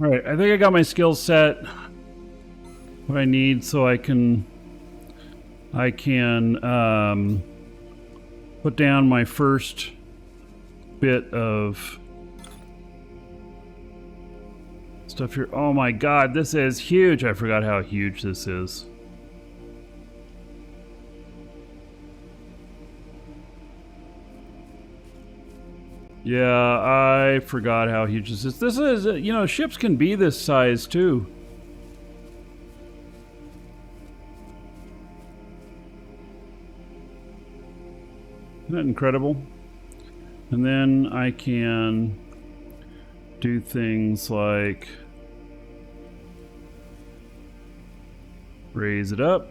All right, I think I got my skill set. What I need so I can put down my first bit of stuff here. Oh my god, this is huge. I forgot how huge this is. Yeah, I forgot how huge this is. This is, you know, ships can be this size too. Isn't that incredible? And then I can do things like raise it up.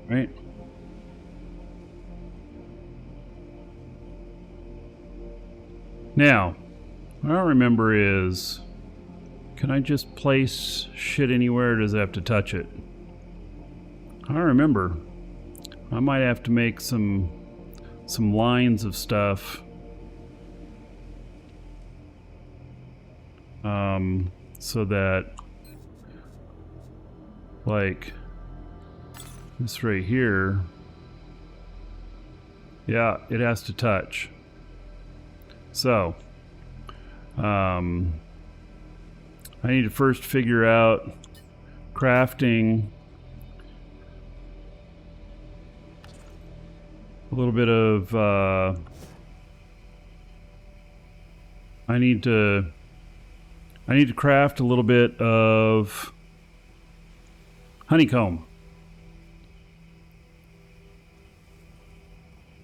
Right? Now, what I don't remember is, can I just place shit anywhere, or does it have to touch it? I don't remember. I might have to make some lines of stuff. So that, like, this right here, yeah, it has to touch. So, I need to first figure out crafting a little bit of, I need to craft a little bit of honeycomb.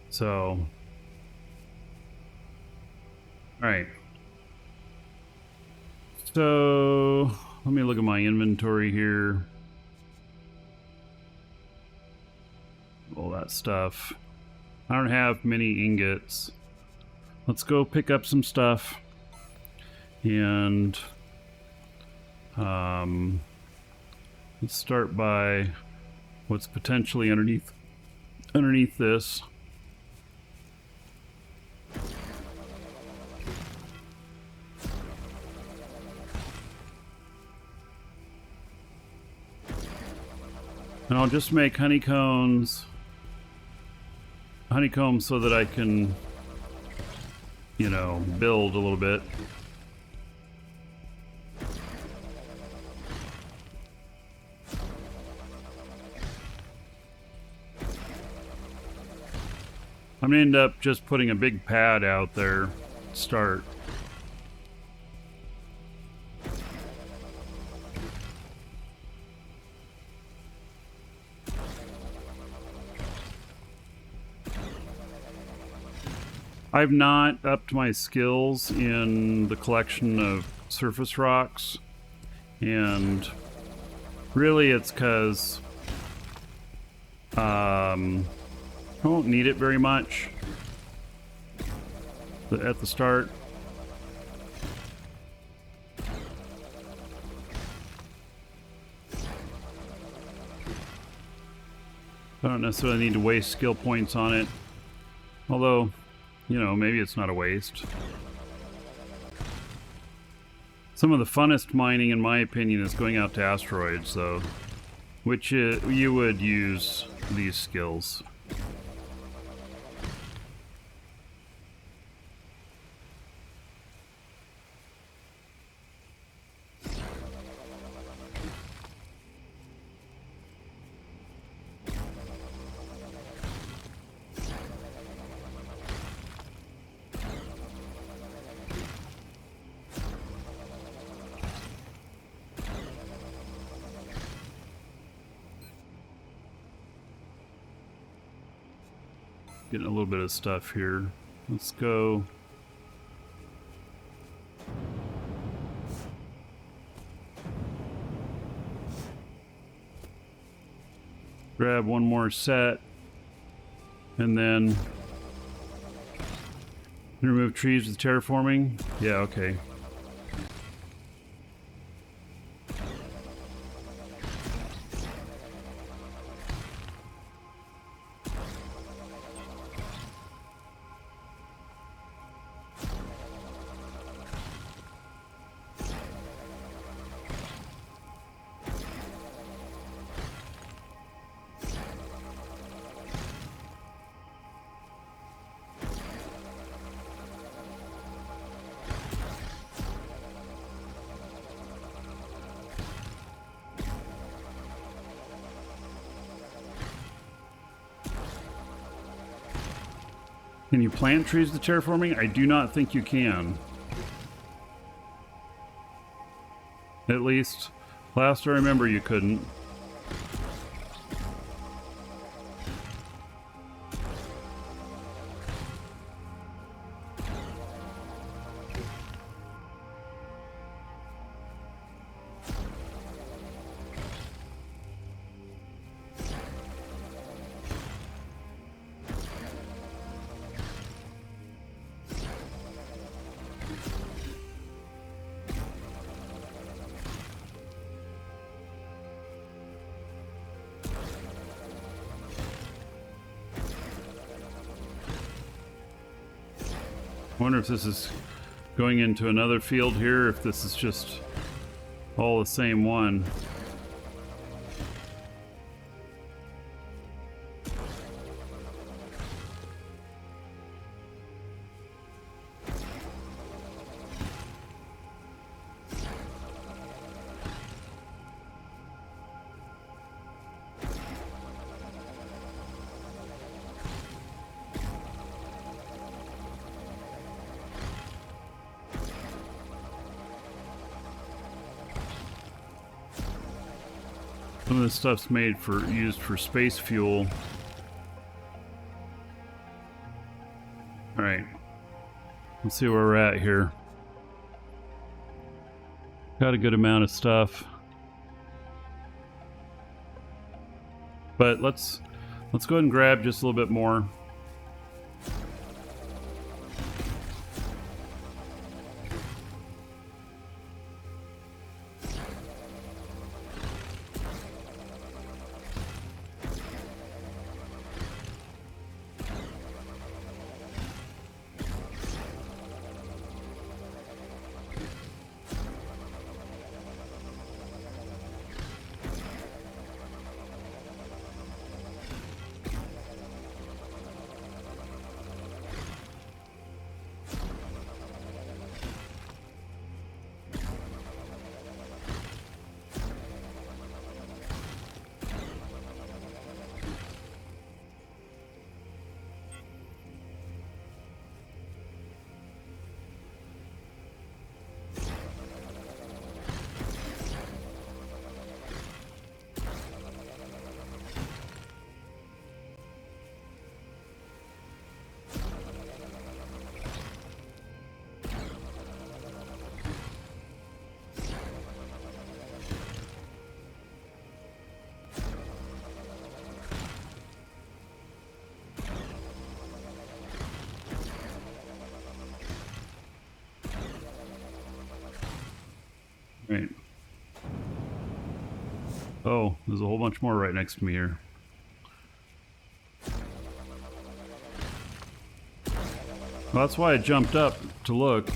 So, all right. So, let me look at my inventory here. All that stuff. I don't have many ingots. Let's go pick up some stuff. And let's start by what's potentially underneath this. And I'll just make honeycombs so that I can, you know, build a little bit. I'm gonna end up just putting a big pad out there to start. I've not upped my skills in the collection of surface rocks, and really it's because I won't need it very much at the start. I don't necessarily need to waste skill points on it, although, you know, maybe it's not a waste. Some of the funnest mining, in my opinion, is going out to asteroids, though, which you would use these skills. Getting a little bit of stuff here. Let's go. grab one more set, and then remove trees with terraforming. Yeah, okay. Can you plant trees with terraforming? I do not think you can. At least, last I remember you couldn't. I wonder if this is going into another field here, if this is just all the same one. Some of this stuff's made for used for space fuel. All right, let's see where we're at here. Got a good amount of stuff, but let's go ahead and grab just a little bit more. Right. Oh, there's a whole bunch more right next to me here. Well, that's why I jumped up to look.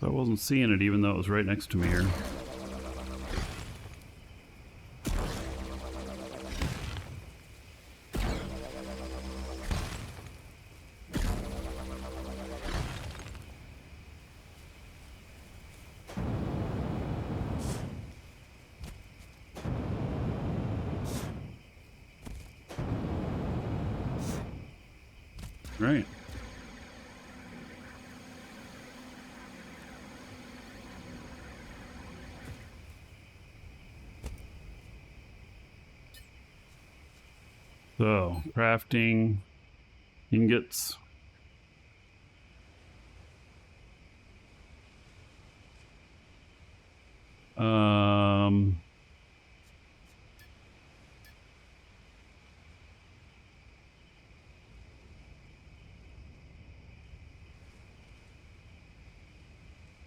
I wasn't seeing it even though it was right next to me here. Right. So, crafting ingots.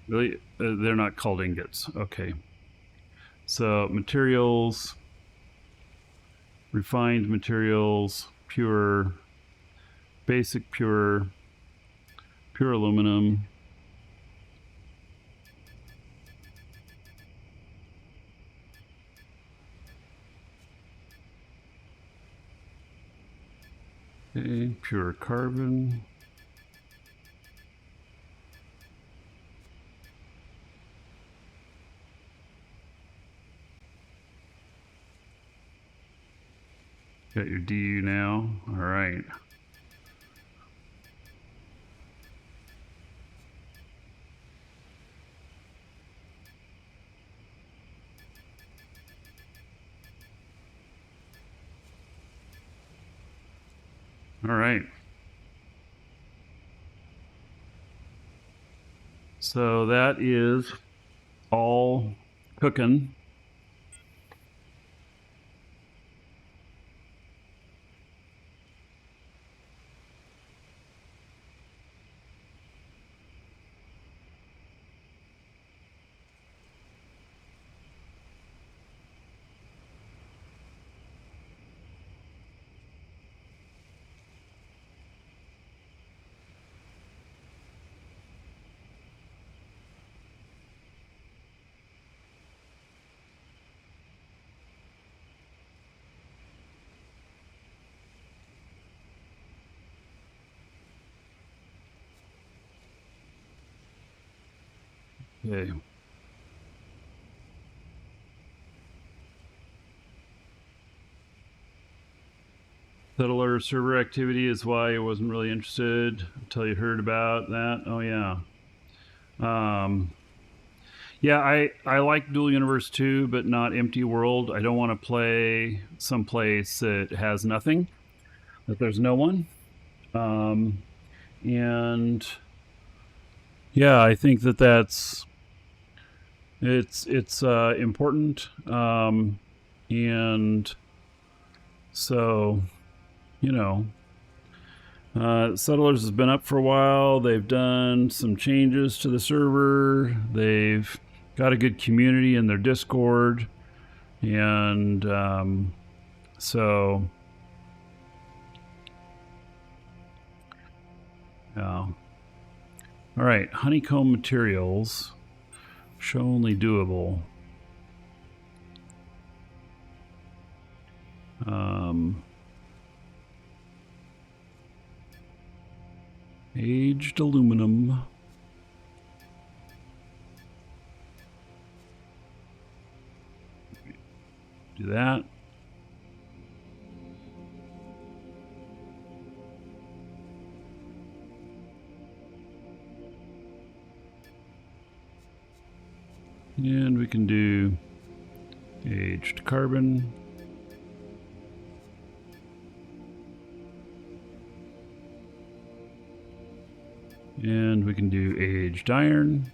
Really, they're not called ingots. Okay. So materials, refined materials, pure, basic pure, pure aluminum. Okay, pure carbon. Got your DU now. All right. All right. So that is all cooking. Okay. Settler server activity is why I wasn't really interested until you heard about that. Oh yeah. Yeah, I like Dual Universe 2, but not Empty World. I don't want to play someplace that has nothing, that there's no one. And yeah, I think that it's important. And so, you know, Settlers has been up for a while. They've done some changes to the server. They've got a good community in their Discord. And so, yeah. All right, honeycomb materials. Show only doable. Aged aluminum. Do that. And we can do aged carbon. And we can do aged iron.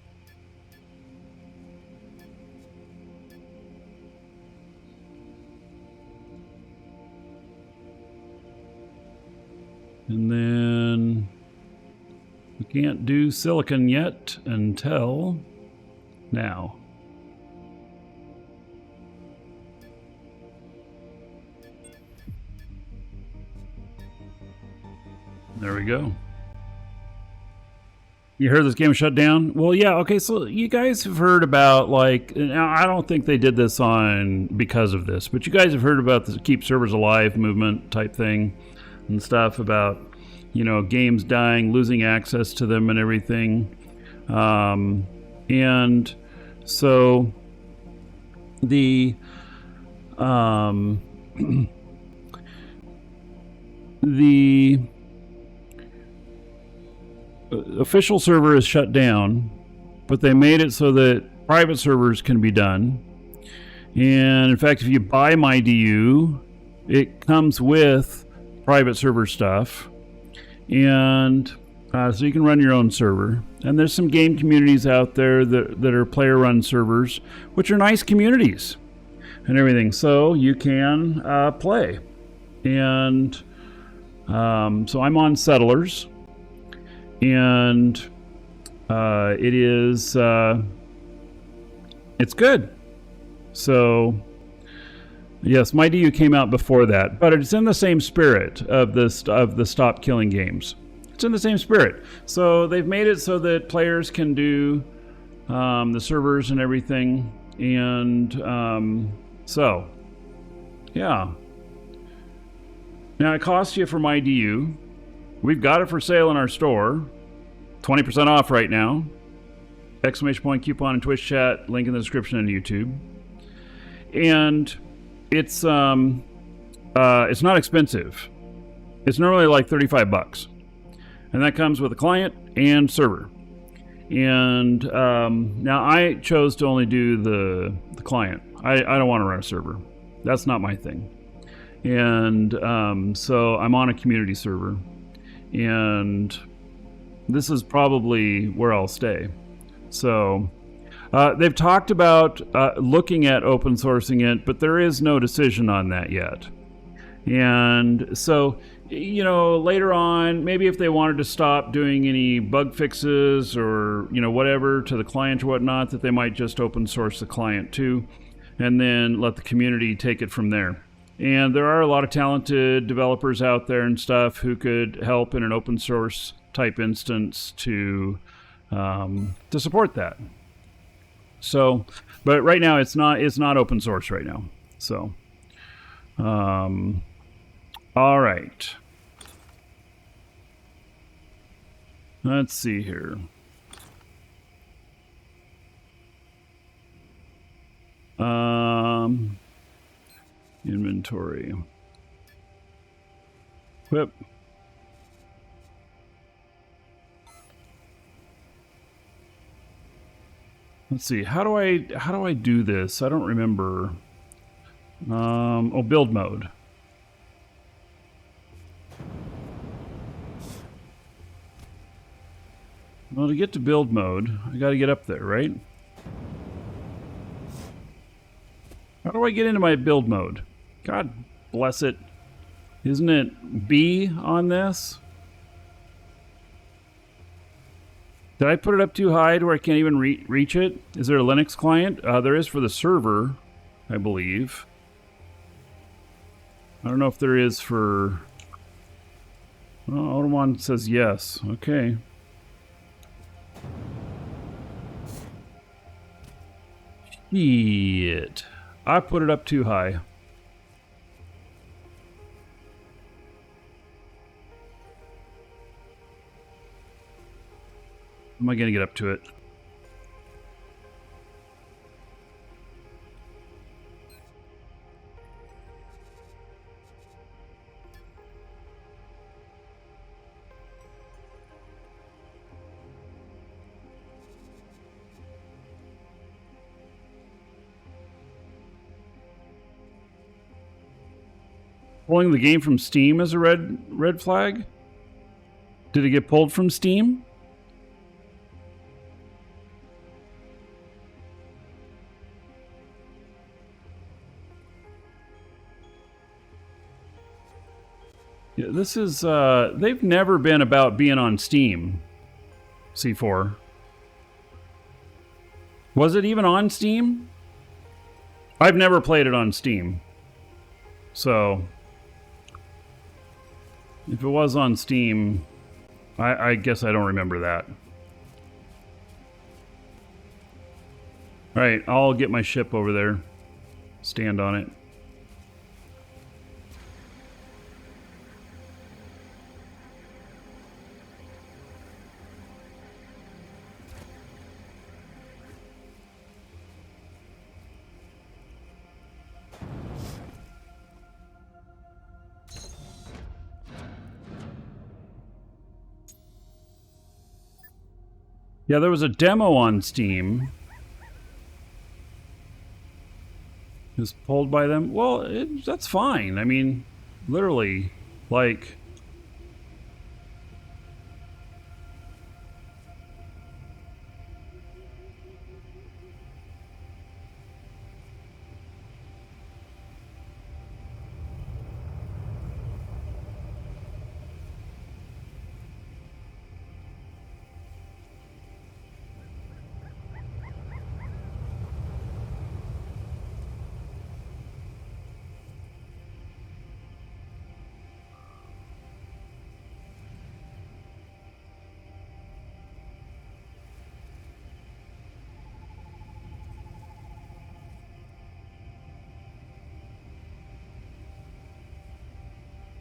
And then we can't do silicon yet until now. There we go. You heard this game shut down? Well, yeah, okay, so you guys have heard about, like, now I don't think they did this on because of this, but you guys have heard about the Keep Servers Alive movement type thing and stuff about, you know, games dying, losing access to them and everything. And so the the official server is shut down, but they made it so that private servers can be done. And in fact, if you buy mydu, it comes with private server stuff. And So you can run your own server. And there's some game communities out there that are player-run servers, which are nice communities and everything. So you can play. And so I'm on Settlers. And it is... it's good. So... Yes, mydu came out before that, but it's in the same spirit of the Stop Killing Games. It's in the same spirit. So they've made it so that players can do the servers and everything. And so, yeah. Now it costs you for mydu. We've got it for sale in our store. 20% off right now. Exclamation point coupon in Twitch chat. Link in the description on YouTube. And it's not expensive. It's normally like $35. And that comes with a client and server. And now I chose to only do the client. I don't want to run a server. That's not my thing. And so I'm on a community server. And this is probably where I'll stay. So they've talked about looking at open sourcing it, but there is no decision on that yet. And so, you know, later on, maybe if they wanted to stop doing any bug fixes or, you know, whatever to the client or whatnot, that they might just open source the client too, and then let the community take it from there. And there are a lot of talented developers out there and stuff who could help in an open source type instance to support that. So, but right now it's not open source right now. So, all right. Let's see here. Inventory. Whip. Let's see. How do I do this? I don't remember. Oh, build mode. Well, to get to build mode, I got to get up there, right? How do I get into my build mode? God bless it. Isn't it B on this? Did I put it up too high to where I can't even reach it? Is there a Linux client? There is for the server, I believe. I don't know if there is for... Oh, Automon says yes. Okay. Shit. I put it up too high. Am I going to get up to it? Pulling the game from Steam is a red flag? Did it get pulled from Steam? Yeah, this is, they've never been about being on Steam, C4. Was it even on Steam? I've never played it on Steam. So, if it was on Steam, I guess I don't remember that. Alright, I'll get my ship over there. Stand on it. Yeah, there was a demo on Steam. It was pulled by them. Well, that's fine. I mean, literally, like...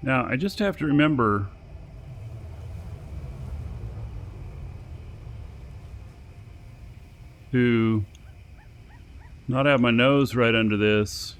Now, I just have to remember to not have my nose right under this.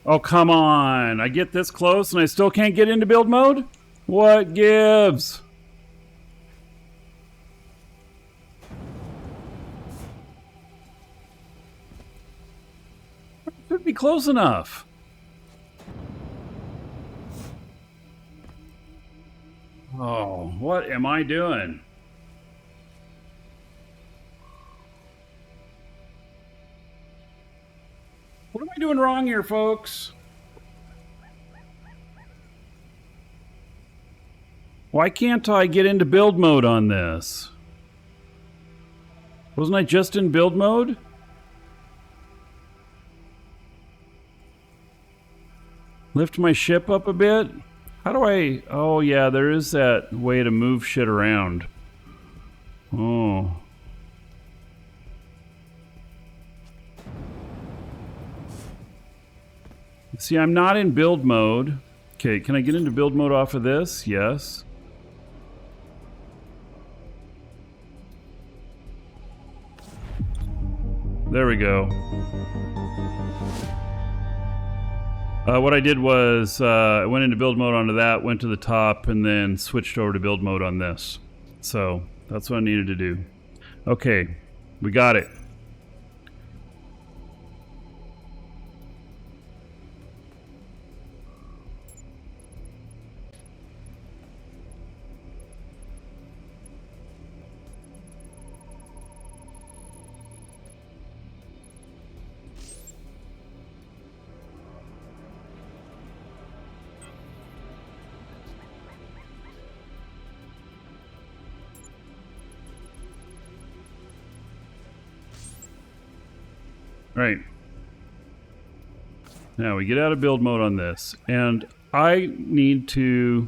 Oh, come on. I get this close and I still can't get into build mode? What gives? Could be close enough. Oh, what am I doing? What am I doing wrong here, folks? Why can't I get into build mode on this? Wasn't I just in build mode? Lift my ship up a bit? How do I... Oh, yeah, there is that way to move shit around. Oh. See, I'm not in build mode. Okay, can I get into build mode off of this? Yes. There we go. What I did was I went into build mode onto that, went to the top, and then switched over to build mode on this. So that's what I needed to do. Okay, we got it. Right. Now we get out of build mode on this, and I need to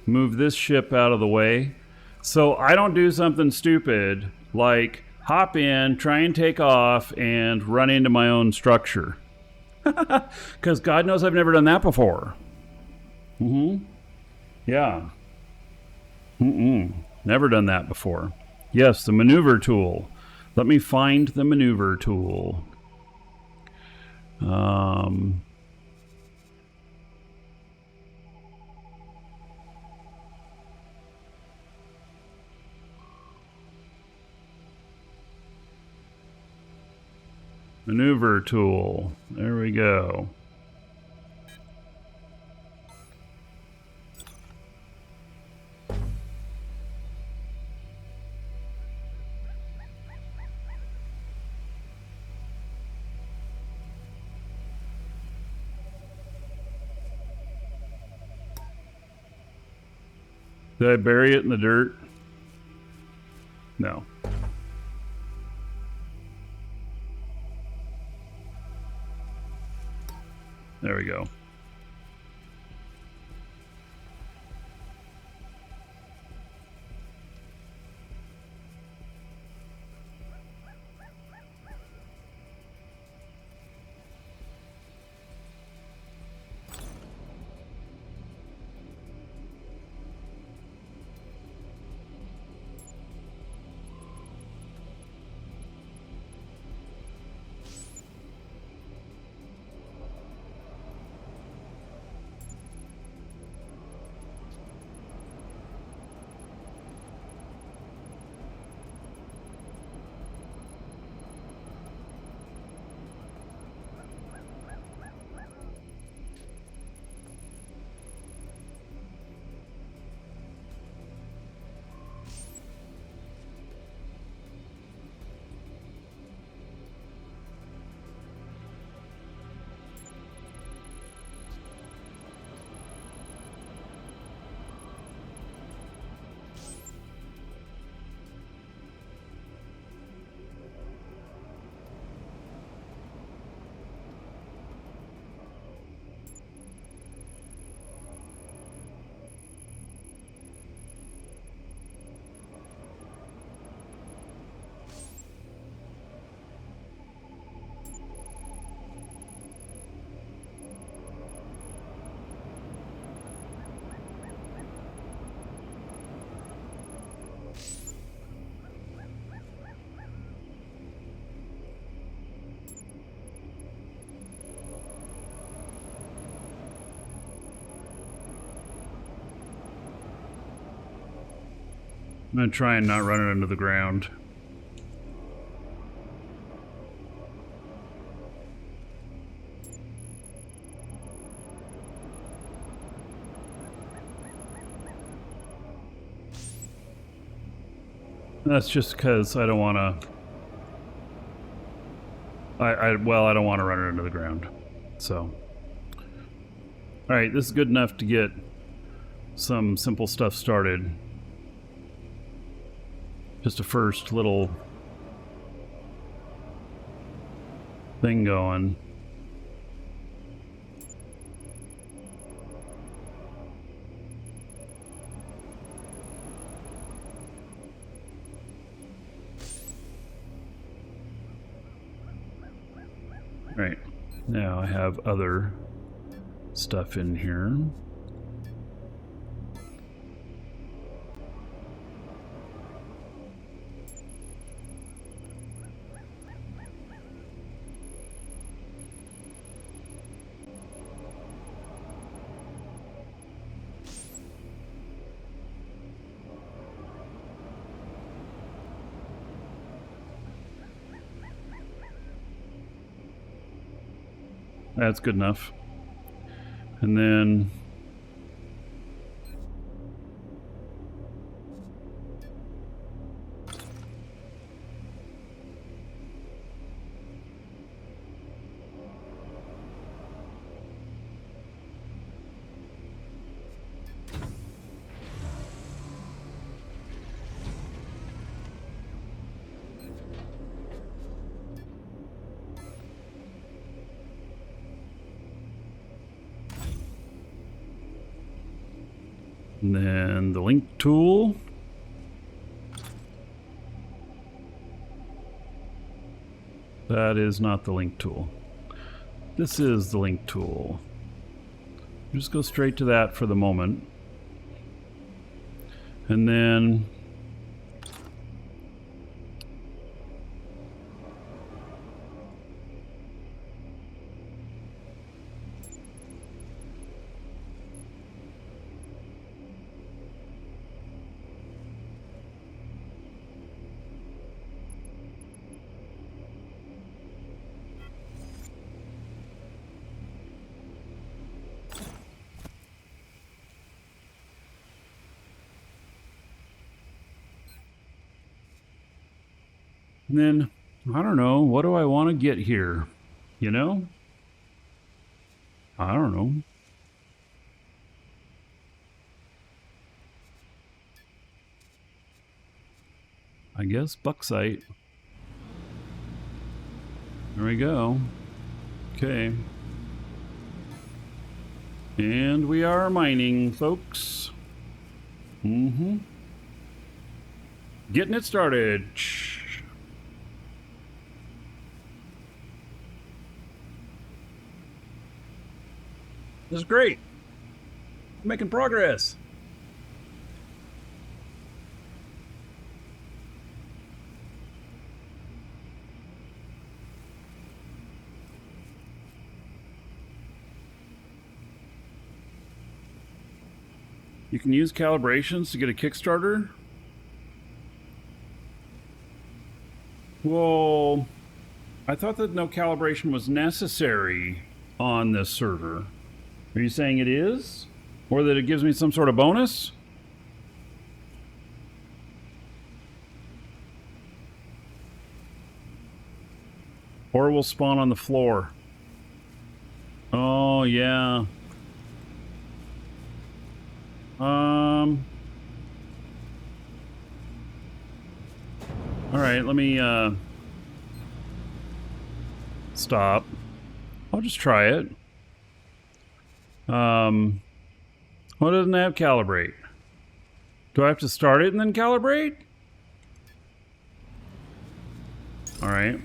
move this ship out of the way so I don't do something stupid like hop in, try and take off, and run into my own structure. Because God knows I've never done that before. Yeah. Never done that before. Yes, the maneuver tool. Let me find the maneuver tool. Maneuver tool. There we go. Did I bury it in the dirt? No. There we go. I'm gonna try and not run it into the ground. That's just because I don't want to. Well, I don't want to run it into the ground. So, all right, this is good enough to get some simple stuff started. Just a first little thing going. Right, now I have other stuff in here. That's good enough. And then the link tool. That is not the link tool. This is the link tool. Just go straight to that for the moment. And then I don't know, what do I want to get here? You know? I don't know. I guess bauxite. There we go. Okay. And we are mining, folks. Mm-hmm. Getting it started. This is great. Making progress. You can use calibrations to get a Kickstarter. Well, I thought that no calibration was necessary on this server. Are you saying it is? Or that it gives me some sort of bonus? Or it will spawn on the floor. Oh, yeah. All right, let me, stop. I'll just try it. What doesn't have calibrate? Do I have to start it and then calibrate? All right.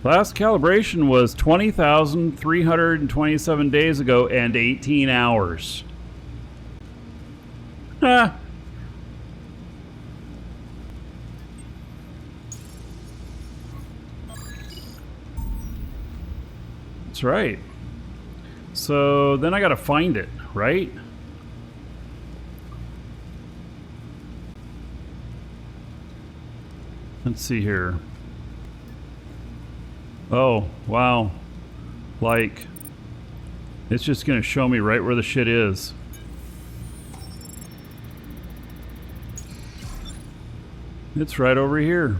Last calibration was 20,327 days ago and 18 hours. Ah. That's right. So then I gotta find it, right? Let's see here. Oh, wow. Like, it's just gonna show me right where the shit is. It's right over here.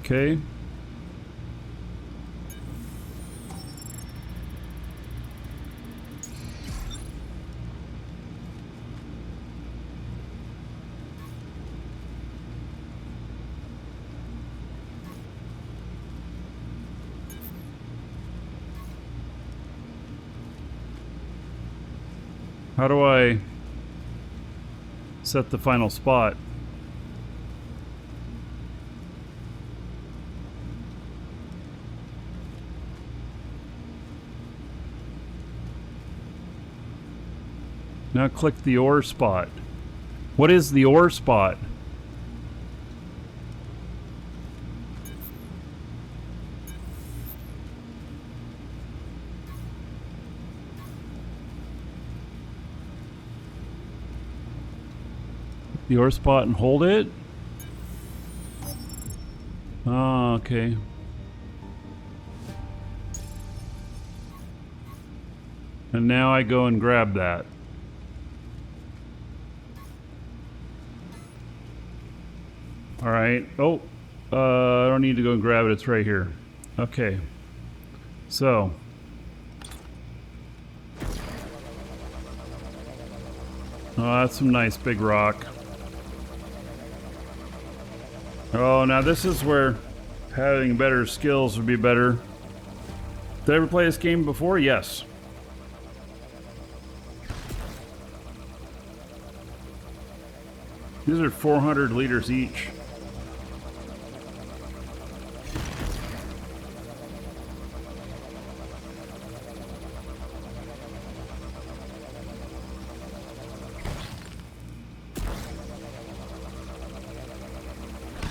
Okay. How do I set the final spot? Now click the ore spot. What is the ore spot? The ore spot and hold it? Oh, okay. And now I go and grab that. Alright. Oh, I don't need to go and grab it. It's right here. Okay. So. Oh, that's some nice big rock. Oh, now this is where having better skills would be better. Did I ever play this game before? Yes. These are 400 liters each.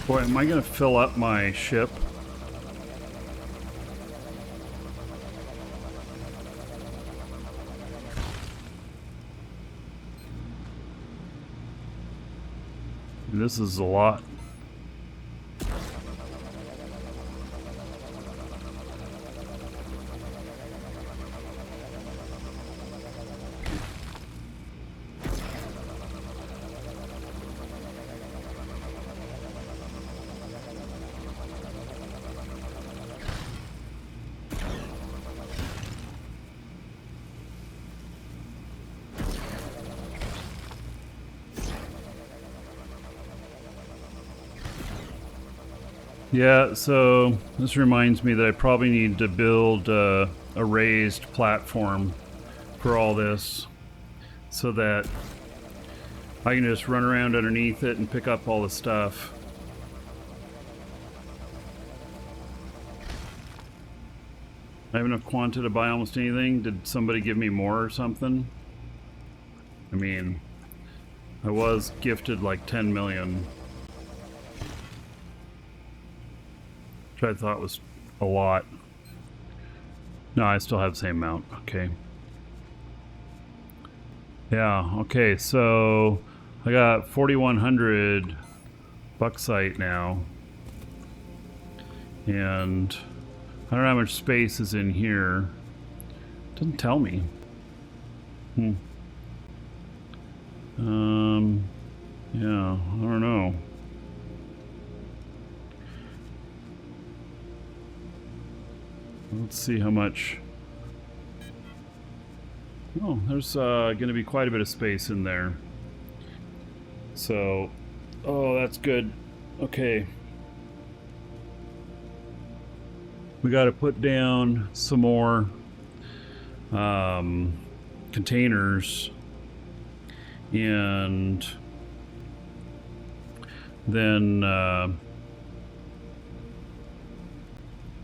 Boy, am I going to fill up my ship? This is a lot. Yeah, so this reminds me that I probably need to build a raised platform for all this so that I can just run around underneath it and pick up all the stuff. I have enough quanta to buy almost anything. Did somebody give me more or something? I mean, I was gifted like 10 million. Which I thought was a lot. No, I still have the same amount. Okay. Yeah, okay, so I got 4,100 bauxite now. And I don't know how much space is in here. Doesn't tell me. Yeah, I don't know. Let's see how much. Oh, there's going to be quite a bit of space in there. So, oh, that's good. Okay. We got to put down some more containers, and then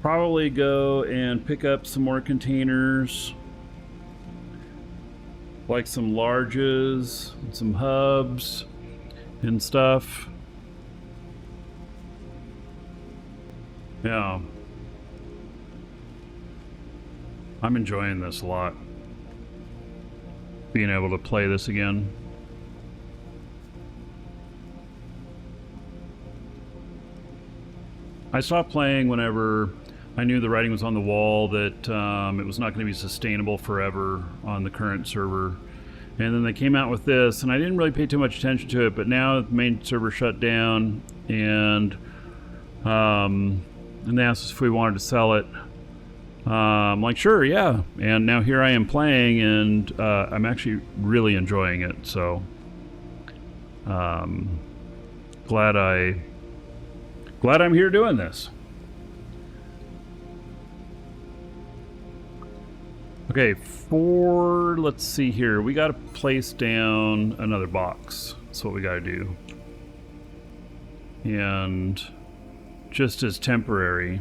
probably go and pick up some more containers, like some larges, and some hubs and stuff. Yeah. I'm enjoying this a lot. Being able to play this again. I stopped playing whenever I knew the writing was on the wall that it was not going to be sustainable forever on the current server. And then they came out with this, and I didn't really pay too much attention to it, but now the main server shut down, and they asked us if we wanted to sell it. I'm like, sure, yeah. And now here I am playing, and I'm actually really enjoying it, so glad I'm here doing this. Okay, let's see here. We got to place down another box. That's what we got to do. And just as temporary.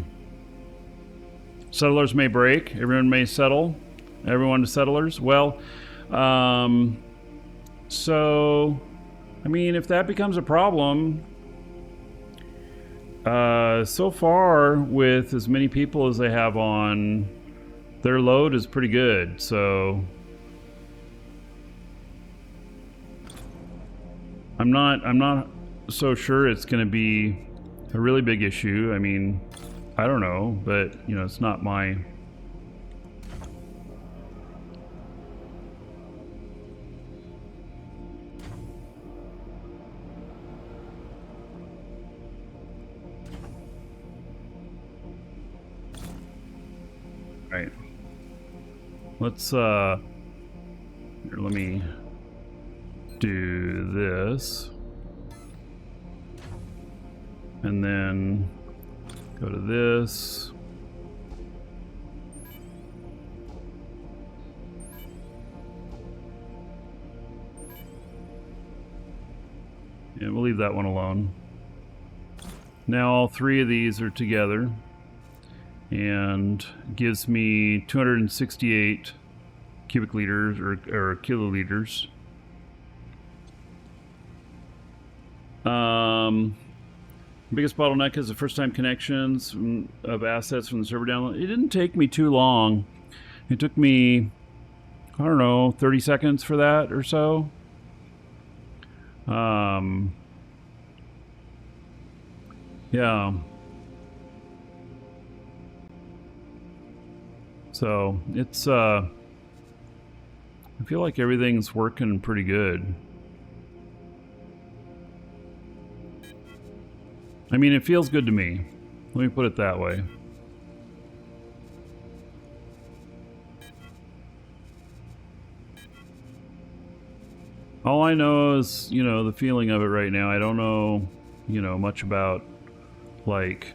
Settlers may break. Everyone may settle. Everyone to settlers. Well, so, I mean, if that becomes a problem, so far with as many people as they have on, their load is pretty good, so I'm not so sure it's going to be a really big issue. I mean, I don't know, but you know, it's not my right. Let's here, let me do this. And then go to this. And we'll leave that one alone. Now all three of these are together. And gives me 268 cubic liters or kiloliters. Biggest bottleneck is the first time connections of assets from the server download. It didn't take me too long. It took me, I don't know, 30 seconds for that or so. Yeah. So it's I feel like everything's working pretty good. I mean, it feels good to me. Let me put it that way. All I know is, you know, the feeling of it right now. I don't know, you know, much about like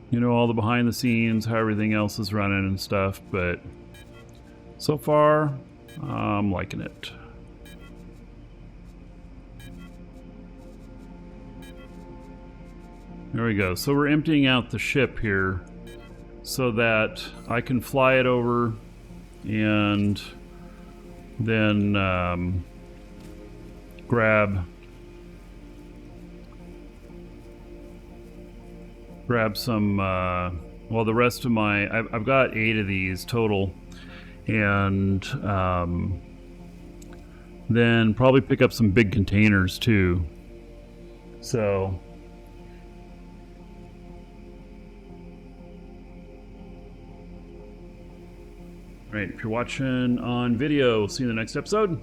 you know, all the behind the scenes, how everything else is running and stuff, but so far, I'm liking it. There we go. So we're emptying out the ship here so that I can fly it over and then grab some, well, the rest of my, I've got 8 of these total, and then probably pick up some big containers too. So, right, if you're watching on video, we'll see you in the next episode.